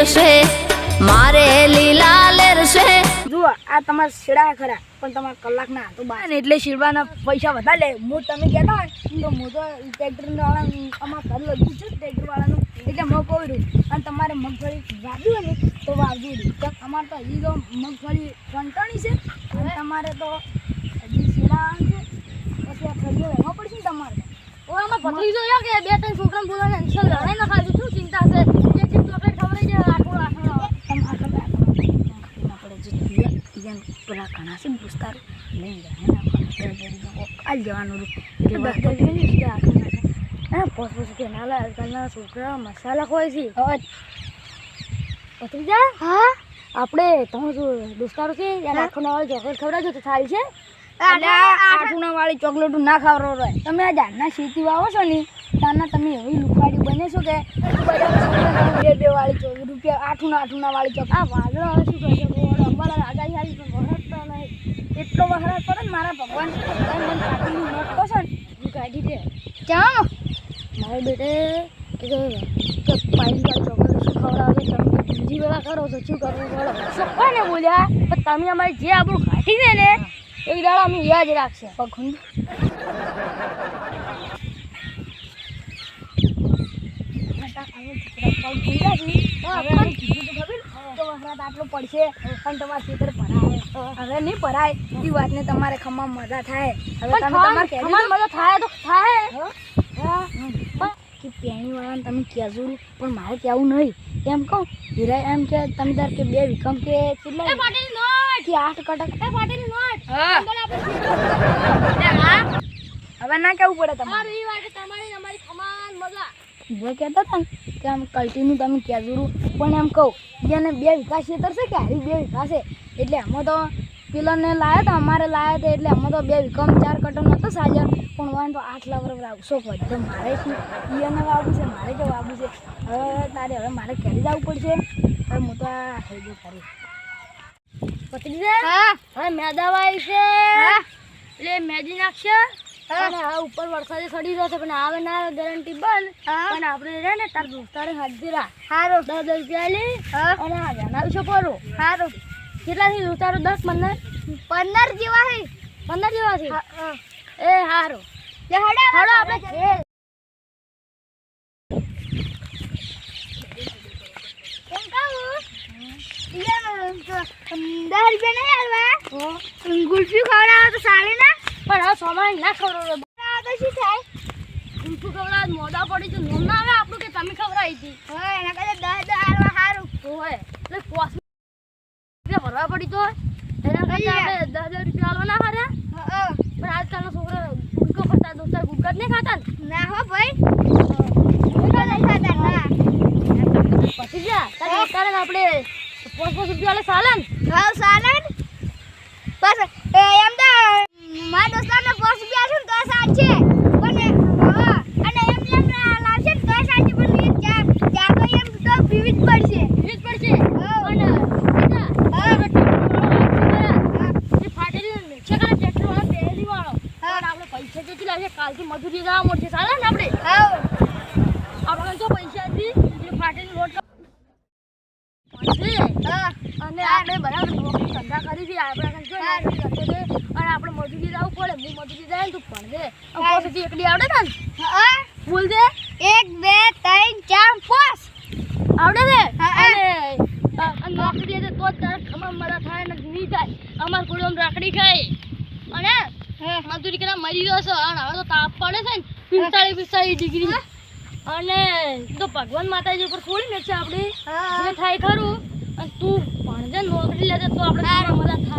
લેરશે મારે લીલા લેરશે જુઓ આ તમારા શેડા ખરા પણ તમારા કલાકના તો બાર એટલે શીરવાના પૈસા વધારે લે હું તમે કહેતા હોય તો હું તો ટ્રેક્ટરવાળા અમારા ઘર લગું છું ટ્રેક્ટરવાળાનું એટલે મેં કહું રહ્યું અને તમારે મગફળી વાવ્યું હોય ને તો વાવજો રહ્યું અમારે તો હજી તો મગફળી કંટાણી છે અને તમારે તો હજી શેડા છે પછી આ ખરીદો રહેવા પડશે ને તમારે આમાં ભત્રીજો જો કે બે ત્રણ છોકરાને બોલાવીને અંશલ લડાઈ ના ખાધું શું ચિંતા છે એક ચોકલેટ ખવડાવી જાય આખો પેલા ઘણા છે પૂછતારું લઈને કાલ જવાનું પોસ કે નાલા આજકાલના છોકરા મસાલા ખોય છે ભત્રીજા હા આપણે તમે શું દોસ્તારો છે યાર આખોના વાળી ચોકલેટ ખવડાવજો તો સારી છે આઠુના વાળી ચોકલેટો ના ખાવરો રહે તમે આ જારના શેતી વાવો છો ને ત્યારના તમે એવી લુખવાડી બને છો કે બે વાળી રૂપિયા આઠુના વાળી ચોક આ વાદળો હવે શું કરશે અમારા આગાહી હારી પણ વરસતો નહીં એટલો વરસાદ પડે ને મારા ભગવાન મને કાઢીની નોટ કરશો ને હું કાઢી દે ચાલો મારે બેટે કે પાણી વાળી ચોકલેટ શું ખવડાવે તમે બીજી વેળા કરો છો શું કરવું બોલો શું કોને બોલ્યા પણ તમે અમારી જે આપણું કાઢી દે ને એક દાડા અમે યાદ રાખશે પગું આટલો પડશે અને તમારા ખેતર ભરાય હવે નહીં ભરાય એ વાતને તમારે ખમા મજા થાય હવે તમે મજા થાય તો થાય કે પેણી વાળાને તમે કહેજો પણ મારે કહેવું નહીં એમ કહું હીરા એમ કે તમે તાર કે બે વિકમ કે કેટલા કે 8 કટક હવે ના કેવું પડે તમારે જે કહેતા હતા ને કે આમ કલ્ટીનું તમે કહેજું પણ એમ કહું જેને 2 વીઘા ખેતર છે કે હારી 2 વીઘા છે એટલે એમાં તો પેલાને લાવ્યા હતા અમારે લાવ્યા હતા એટલે એમાં તો 2 વીઘામાં 4 કટક નહોતો સાજા પણ વાન તો 8 લાખ વાવશો પડે મારે એને વાવવું છે મારે જો વાવવું છે હવે તારે હવે મારે ઘરે જવું પડશે હવે હું તો આ થઈ ગયું ખરી પત્રીજા હવે મેદા વાવી છે એટલે મેદી નાખશે અને આ ઉપર વરસાદે ચડી રહ્યો છે પણ આવે ના ગેરંટી બંધ પણ આપણે રે ને તાર દોસ્તારે હાજરા સારો 10 રૂપિયા લે અને આ જણાવશો કરો સારો કેટલા થી દોસ્તારો 10 15 જેવા છે 15 જેવા છે એ સારો લે હાડો આપણે કેમ કહું યાર 10 રૂપિયા નહીં આલવા ગુલ્ફી ખવડાવો તો ચાલે ના પણ હવે સોમાન ના ખવડાવો તો શું થાય ગુલ્ફી ખવડાવ મોડા પડી તો નોમ ના આવે આપણું કે તમે ખવડાવી હતી હા એના કરતા 10 આલવા સારું હોય એટલે કોસ રૂપિયા ભરવા પડી તો એના કરતા આપણે 10 રૂપિયા આલવા ના હારે પણ આજકાલના છોકરા ગુટકો ખાતા દોસ્તાર ગુટકા નહીં ખાતા ના હો ભાઈ ગુટકા નહીં ખાતા ના પછી જા તારે કારણ આપણે 5 રૂપિયા લે સાલન હા સાલન બસ એમ તો મારા દોસ્તારને 5 રૂપિયા છે ને તો સાચ છે પણ હા અને એમ લાવશે ને તો સાચ છે પણ ચા તો એમ તો વિવિધ પડશે પણ એ ફાટેલી છે કે ટ્રેક્ટર વાળો પહેલી વાળો આપણે પૈસા કેટલી લાગે કાલથી મજૂરી જવા મળશે સાલન આપણે આપણે જો પૈસા હતી એ ફાટેલી લોટ અને આપણે બરાબર ધંધા કરી છે આપણે અને આપણે મજૂરી જવું પડે હું મજૂરી જાય ને તું પણ દે પછી એકડી આવડે ને બોલ દે 1 2 3 4 5 આવડે છે અને નોકરી દે તો તાર ખમા મરા થાય ને નહીં થાય અમાર કોઈ આમ રાખડી ખાય અને મજૂરી કરવા મરી ગયો છે અને હવે તો તાપ પડે છે ને 45 ડિગ્રી અને તો ભગવાન માતાજી ઉપર થોડી મેં છે આપણે જે થાય ખરું અને તું ભણજે નોકરી લેજે તો આપણે મજા થાય